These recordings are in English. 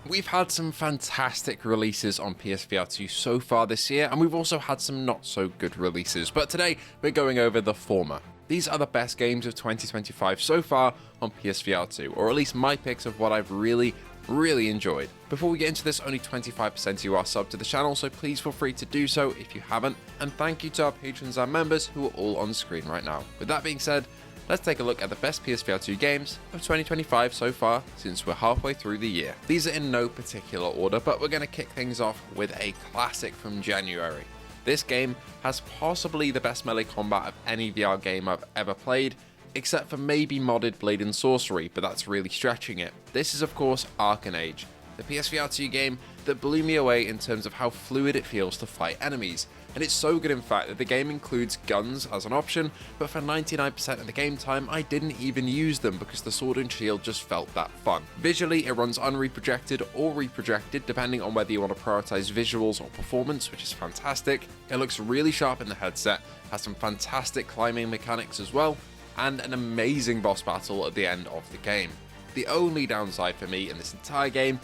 We've had some fantastic releases on PSVR2 so far this year, and we've also had some not so good releases, but today we're going over the former. These are the best games of 2025 so far on PSVR2, or at least my picks of what I've really enjoyed. Before we get into this, only 25% of you are subbed to the channel, so please feel free to do so if you haven't, and thank you to our patrons and members who are all on screen right now. With that being said, let's take a look at the best PSVR2 games of 2025 so far, since we're halfway through the year. These are in no particular order, but we're going to kick things off with a classic from January. This game has possibly the best melee combat of any VR game I've ever played, except for maybe modded Blade and Sorcery, but that's really stretching it. This is of course Arken Age, the PSVR2 game that blew me away in terms of how fluid it feels to fight enemies. And it's so good in fact that the game includes guns as an option, but for 99% of the game time I didn't even use them because the sword and shield just felt that fun. Visually it runs unreprojected or reprojected depending on whether you want to prioritize visuals or performance, which is fantastic. It looks really sharp in the headset, has some fantastic climbing mechanics as well, and an amazing boss battle at the end of the game. The only downside for me in this entire game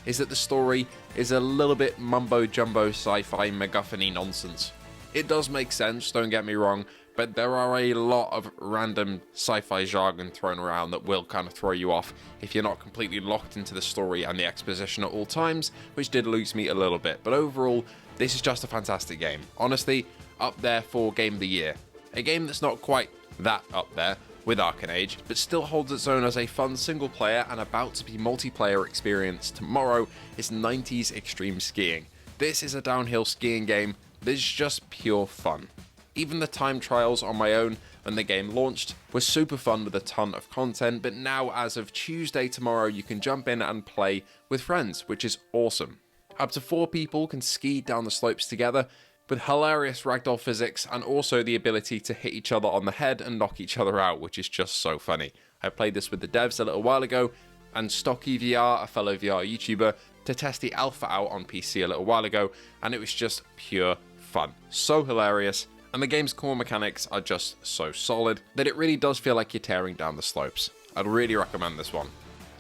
is that the story is a little bit mumbo-jumbo sci-fi MacGuffin-y nonsense. It does make sense, don't get me wrong, but there are a lot of random sci-fi jargon thrown around that will kind of throw you off if you're not completely locked into the story and the exposition at all times, which did lose me a little bit. But overall, this is just a fantastic game. Honestly, up there for Game of the Year. A game that's not quite that up there with Arken Age, but still holds its own as a fun single player and about to be multiplayer experience tomorrow is 90s extreme skiing. This is a downhill skiing game that is just pure fun. Even the time trials on my own when the game launched were super fun with a ton of content, but now as of Tuesday tomorrow you can jump in and play with friends, which is awesome. Up to 4 people can ski down the slopes together, with hilarious ragdoll physics and also the ability to hit each other on the head and knock each other out, which is just so funny. I played this with the devs a little while ago, and Stocky VR, a fellow VR YouTuber, to test the alpha out on PC a little while ago, and it was just pure fun. So hilarious, and the game's core mechanics are just so solid that it really does feel like you're tearing down the slopes. I'd really recommend this one.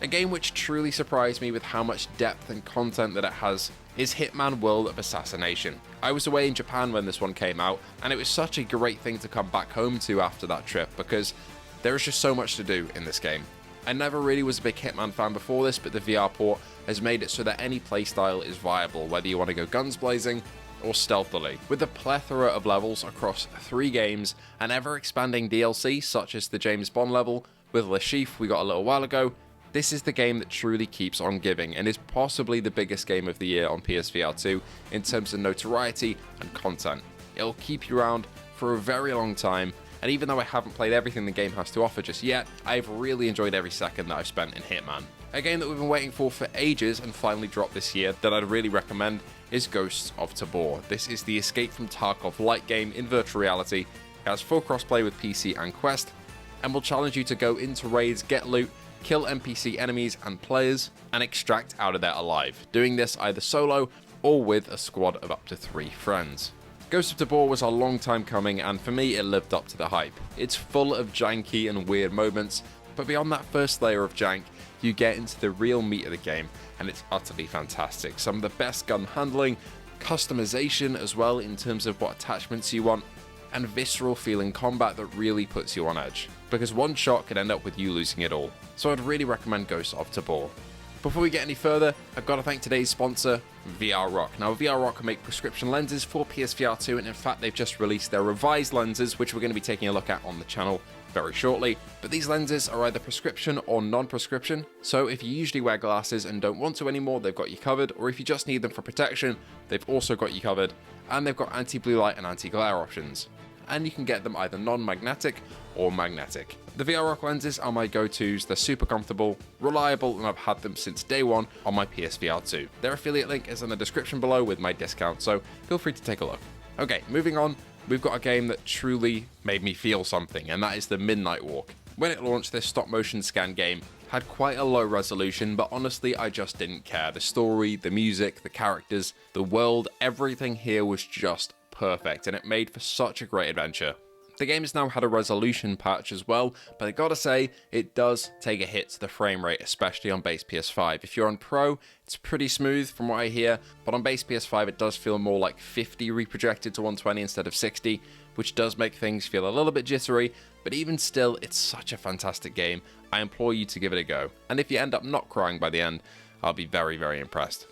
A game which truly surprised me with how much depth and content that it has is Hitman World of Assassination. I was away in Japan when this one came out, and it was such a great thing to come back home to after that trip because there is just so much to do in this game. I never really was a big Hitman fan before this, but the VR port has made it so that any playstyle is viable, whether you want to go guns blazing or stealthily. With a plethora of levels across 3 games and ever-expanding DLC such as the James Bond level with Le Chiffre we got a little while ago, this is the game that truly keeps on giving and is possibly the biggest game of the year on PSVR2 in terms of notoriety and content. It'll keep you around for a very long time, and even though I haven't played everything the game has to offer just yet, I've really enjoyed every second that I've spent in Hitman. A game that we've been waiting for ages and finally dropped this year that I'd really recommend is Ghosts of Tabor. This is the Escape from Tarkov light game in virtual reality. It has full crossplay with PC and Quest, and will challenge you to go into raids, get loot, kill NPC enemies and players, and extract out of there alive, doing this either solo or with a squad of up to 3 friends. Ghost of Tabor was a long time coming, and for me it lived up to the hype. It's full of janky and weird moments, but beyond that first layer of jank, you get into the real meat of the game, and it's utterly fantastic. Some of the best gun handling, customization as well in terms of what attachments you want, and visceral feeling combat that really puts you on edge, because one shot could end up with you losing it all. So I'd really recommend Ghosts of Tabor. Before we get any further, I've got to thank today's sponsor, VRROCK. Now, VRROCK make prescription lenses for PSVR2, and in fact they've just released their revised lenses, which we're going to be taking a look at on the channel very shortly. But these lenses are either prescription or non-prescription, so if you usually wear glasses and don't want to anymore, they've got you covered, or if you just need them for protection, they've also got you covered, and they've got anti-blue light and anti-glare options. And you can get them either non-magnetic or magnetic. The VRROCK lenses are my go-tos. They're super comfortable, reliable, and I've had them since day one on my PSVR2. Their affiliate link is in the description below with my discount, so feel free to take a look. Okay, moving on, we've got a game that truly made me feel something, and that is the Midnight Walk. When it launched, this stop-motion scan game had quite a low resolution, but honestly I just didn't care. The story, the music, the characters, the world, everything here was just perfect, and it made for such a great adventure. The game has now had a resolution patch as well, but I gotta say, it does take a hit to the frame rate, especially on base PS5. If you're on Pro, it's pretty smooth from what I hear, but on base PS5 it does feel more like 50 reprojected to 120 instead of 60, which does make things feel a little bit jittery, but even still, it's such a fantastic game. I implore you to give it a go, and if you end up not crying by the end, I'll be very, very impressed.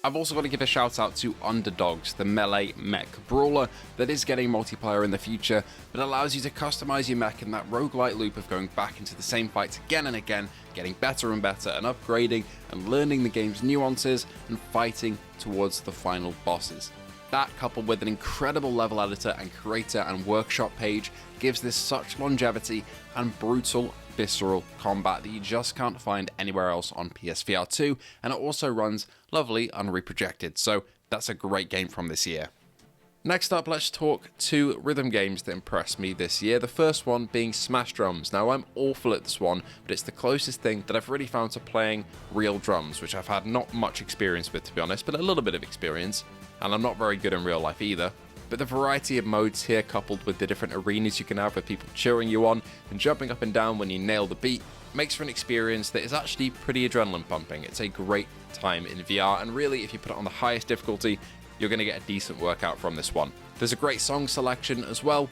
I've also got to give a shout out to Underdogs, the melee mech brawler that is getting multiplayer in the future, but allows you to customize your mech in that roguelite loop of going back into the same fights again and again, getting better and better and upgrading and learning the game's nuances and fighting towards the final bosses. That, coupled with an incredible level editor and creator and workshop page, gives this such longevity and brutal, visceral combat that you just can't find anywhere else on PSVR2, and it also runs lovely unreprojected, so that's a great game from this year. Next up, let's talk 2 rhythm games that impressed me this year, the first one being Smash Drums. Now, I'm awful at this one, but it's the closest thing that I've really found to playing real drums, which I've had not much experience with, to be honest, but a little bit of experience, and I'm not very good in real life either. But the variety of modes here, coupled with the different arenas you can have with people cheering you on and jumping up and down when you nail the beat, makes for an experience that is actually pretty adrenaline pumping. It's a great time in VR, and really, if you put it on the highest difficulty, you're going to get a decent workout from this one. There's a great song selection as well,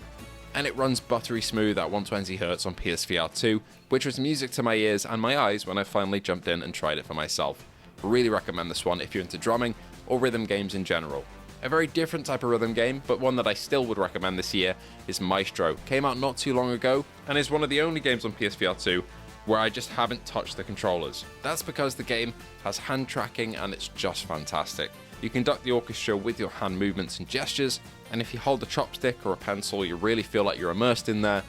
and it runs buttery smooth at 120Hz on PSVR2, which was music to my ears and my eyes when I finally jumped in and tried it for myself. I really recommend this one if you're into drumming or rhythm games in general. A very different type of rhythm game, but one that I still would recommend this year, is Maestro. Came out not too long ago, and is one of the only games on PSVR2 where I just haven't touched the controllers. That's because the game has hand tracking and it's just fantastic. You conduct the orchestra with your hand movements and gestures, and if you hold a chopstick or a pencil, you really feel like you're immersed in there.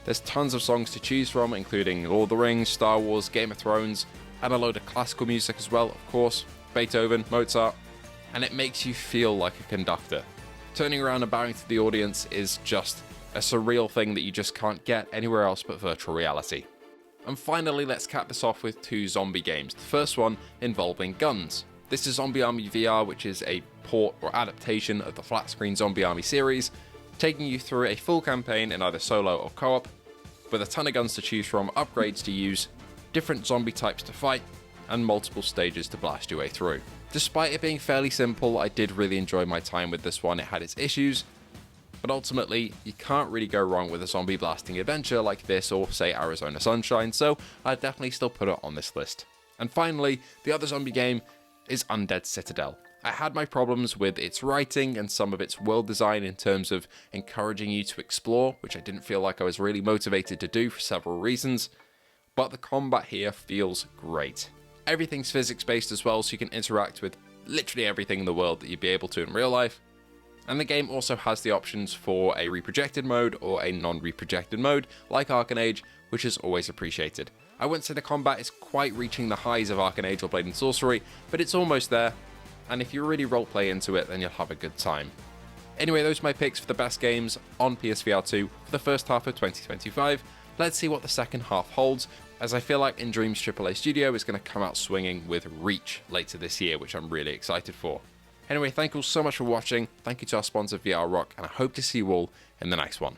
There's tons of songs to choose from, including Lord of the Rings, Star Wars, Game of Thrones, and a load of classical music as well, of course, Beethoven, Mozart, and it makes you feel like a conductor. Turning around and bowing to the audience is just a surreal thing that you just can't get anywhere else but virtual reality. And finally, let's cap this off with 2 zombie games, the first one involving guns. This is Zombie Army VR, which is a port or adaptation of the flat screen Zombie Army series, taking you through a full campaign in either solo or co-op, with a ton of guns to choose from, upgrades to use, different zombie types to fight, and multiple stages to blast your way through. Despite it being fairly simple, I did really enjoy my time with this one. It had its issues, but ultimately, you can't really go wrong with a zombie blasting adventure like this or, say, Arizona Sunshine, so I'd definitely still put it on this list. And finally, the other zombie game is Undead Citadel. I had my problems with its writing and some of its world design in terms of encouraging you to explore, which I didn't feel like I was really motivated to do for several reasons, but the combat here feels great. Everything's physics-based as well, so you can interact with literally everything in the world that you'd be able to in real life. And the game also has the options for a reprojected mode or a non-reprojected mode, like Arken Age, which is always appreciated. I wouldn't say the combat is quite reaching the highs of Arken Age or Blade and Sorcery, but it's almost there, and if you really roleplay into it, then you'll have a good time. Anyway, those are my picks for the best games on PSVR2 for the first half of 2025. Let's see what the second half holds, as I feel like In Dreams AAA Studio is going to come out swinging with Reach later this year, which I'm really excited for. Anyway, thank you all so much for watching, thank you to our sponsor VRROCK, and I hope to see you all in the next one.